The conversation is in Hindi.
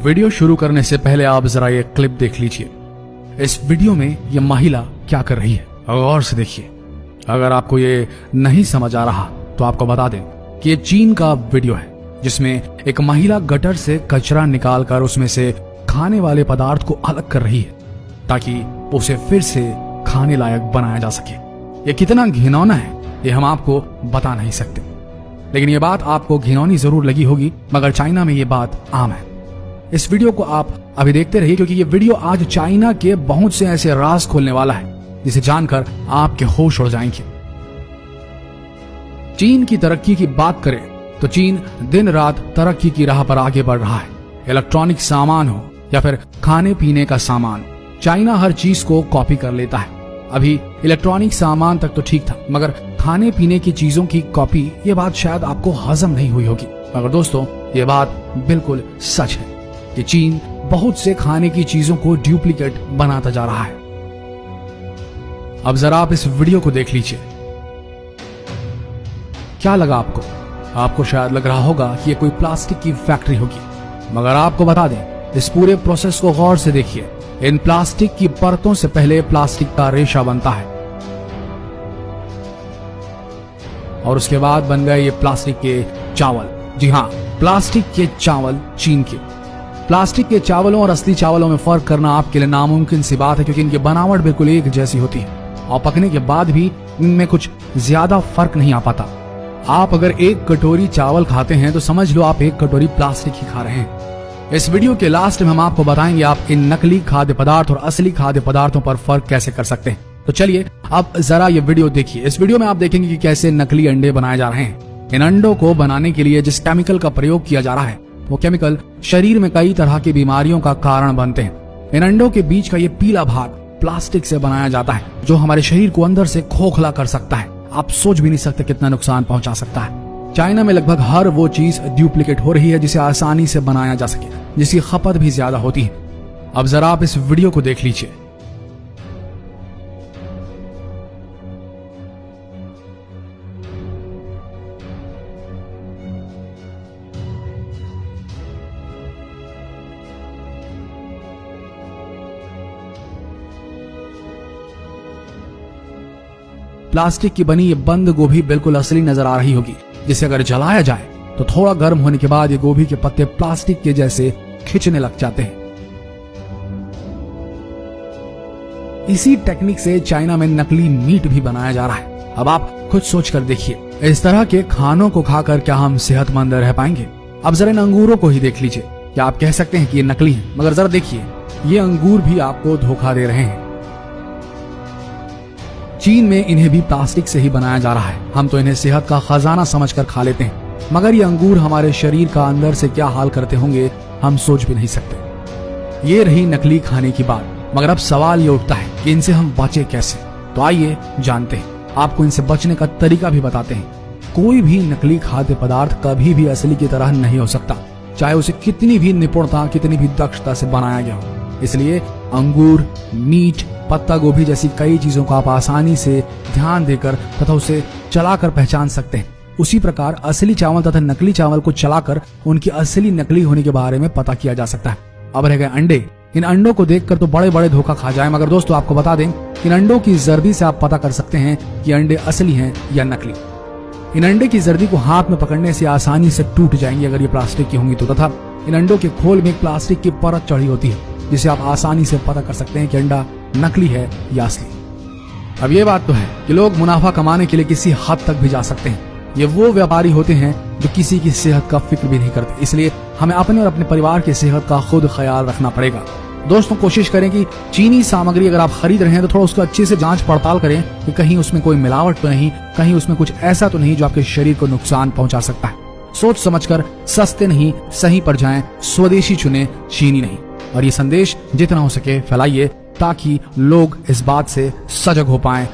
वीडियो शुरू करने से पहले आप जरा ये क्लिप देख लीजिए। इस वीडियो में ये महिला क्या कर रही है, गौर से देखिए। अगर आपको ये नहीं समझ आ रहा तो आपको बता दें कि ये चीन का वीडियो है, जिसमें एक महिला गटर से कचरा निकालकर उसमें से खाने वाले पदार्थ को अलग कर रही है ताकि उसे फिर से खाने लायक बनाया जा सके। ये कितना घिनौना है ये हम आपको बता नहीं सकते, लेकिन ये बात आपको घिनौनी जरूर लगी होगी, मगर चाइना में ये बात आम है। इस वीडियो को आप अभी देखते रहिए, क्योंकि ये वीडियो आज चाइना के बहुत से ऐसे राज खोलने वाला है जिसे जानकर आपके होश उड़ जाएंगे। चीन की तरक्की की बात करें तो चीन दिन रात तरक्की की राह पर आगे बढ़ रहा है। इलेक्ट्रॉनिक सामान हो या फिर खाने पीने का सामान, चाइना हर चीज को कॉपी कर लेता है। अभी इलेक्ट्रॉनिक सामान तक तो ठीक था, मगर खाने पीने की चीजों की कॉपी, ये बात शायद आपको हजम नहीं हुई होगी, मगर दोस्तों ये बात बिल्कुल सच है कि चीन बहुत से खाने की चीजों को डुप्लीकेट बनाता जा रहा है। अब जरा आप इस वीडियो को देख लीजिए। क्या लगा आपको? आपको शायद लग रहा होगा कि ये कोई प्लास्टिक की फैक्ट्री होगी, मगर आपको बता दें, इस पूरे प्रोसेस को गौर से देखिए। इन प्लास्टिक की परतों से पहले प्लास्टिक का रेशा बनता है और उसके बाद बन गए ये प्लास्टिक के चावल। जी हाँ, प्लास्टिक के चावल चीन के। प्लास्टिक के चावलों और असली चावलों में फर्क करना आपके लिए नामुमकिन सी बात है, क्योंकि इनकी बनावट बिल्कुल एक जैसी होती है और पकने के बाद भी इनमें कुछ ज्यादा फर्क नहीं आ पाता। आप अगर एक कटोरी चावल खाते हैं तो समझ लो आप एक कटोरी प्लास्टिक ही खा रहे हैं। इस वीडियो के लास्ट में हम आपको बताएंगे आप इन नकली खाद्य पदार्थ और असली खाद्य पदार्थों पर फर्क कैसे कर सकते हैं। तो चलिए अब जरा ये वीडियो देखिए। इस वीडियो में आप देखेंगे कि कैसे नकली अंडे बनाए जा रहे हैं। इन अंडों को बनाने के लिए जिस केमिकल का प्रयोग किया जा रहा है, वो केमिकल शरीर में कई तरह की बीमारियों का कारण बनते हैं। इन अंडों के बीच का ये पीला भाग प्लास्टिक से बनाया जाता है, जो हमारे शरीर को अंदर से खोखला कर सकता है। आप सोच भी नहीं सकते कितना नुकसान पहुंचा सकता है। चाइना में लगभग हर वो चीज डुप्लीकेट हो रही है जिसे आसानी से बनाया जा सके, जिसकी खपत भी ज्यादा होती है। अब जरा आप इस वीडियो को देख लीजिए। प्लास्टिक की बनी ये बंद गोभी बिल्कुल असली नजर आ रही होगी, जिसे अगर जलाया जाए तो थोड़ा गर्म होने के बाद ये गोभी के पत्ते प्लास्टिक के जैसे खिंचने लग जाते हैं। इसी टेक्निक से चाइना में नकली मीट भी बनाया जा रहा है। अब आप खुद सोच कर देखिए, इस तरह के खानों को खाकर क्या हम सेहतमंद रह पाएंगे? अब जरा इन अंगूरों को ही देख लीजिए। क्या आप कह सकते हैं कि ये नकली है? मगर जरा देखिए, ये अंगूर भी आपको धोखा दे रहे हैं। चीन में इन्हें भी प्लास्टिक से ही बनाया जा रहा है। हम तो इन्हें सेहत का खजाना समझकर खा लेते हैं, मगर ये अंगूर हमारे शरीर का अंदर से क्या हाल करते होंगे हम सोच भी नहीं सकते। ये रही नकली खाने की बात, मगर अब सवाल ये उठता है कि इनसे हम बचे कैसे? तो आइए जानते हैं। आपको इनसे बचने का तरीका भी बताते हैं। कोई भी नकली खाद्य पदार्थ कभी भी असली की तरह नहीं हो सकता, चाहे उसे कितनी भी निपुणता, कितनी भी दक्षता से बनाया गया हो। इसलिए अंगूर, मीट, पत्ता गोभी जैसी कई चीजों को आप आसानी से ध्यान देकर तथा उसे चलाकर पहचान सकते हैं। उसी प्रकार असली चावल तथा नकली चावल को चलाकर उनकी असली नकली होने के बारे में पता किया जा सकता है। अब रह गए अंडे। इन अंडों को देखकर तो बड़े बड़े धोखा खा जाए, मगर दोस्तों आपको बता दें, इन अंडों की जर्दी से आप पता कर सकते हैं कि अंडे असली हैं या नकली। इन अंडे की जर्दी को हाथ में पकड़ने से आसानी से टूट जाएंगी अगर ये प्लास्टिक की होंगी तो, तथा इन अंडों के खोल में एक प्लास्टिक की परत चढ़ी होती है, जिसे आप आसानी से पता कर सकते हैं कि अंडा नकली है या असली। अब ये बात तो है कि लोग मुनाफा कमाने के लिए किसी हद तक भी जा सकते हैं। ये वो व्यापारी होते हैं जो किसी की सेहत का फिक्र भी नहीं करते। इसलिए हमें अपने और अपने परिवार की सेहत का खुद ख्याल रखना पड़ेगा। दोस्तों, कोशिश करें कि चीनी सामग्री अगर आप खरीद रहे हैं तो थोड़ा उसको अच्छे से जांच पड़ताल करें कि कहीं उसमें कोई मिलावट तो नहीं, कहीं उसमें कुछ ऐसा तो नहीं जो आपके शरीर को नुकसान पहुंचा सकता है। सोच समझकर सस्ते नहीं, सही पर जाएं, स्वदेशी चुने, चीनी नहीं। और ये संदेश जितना हो सके फैलाइए ताकि लोग इस बात से सजग हो पाएं।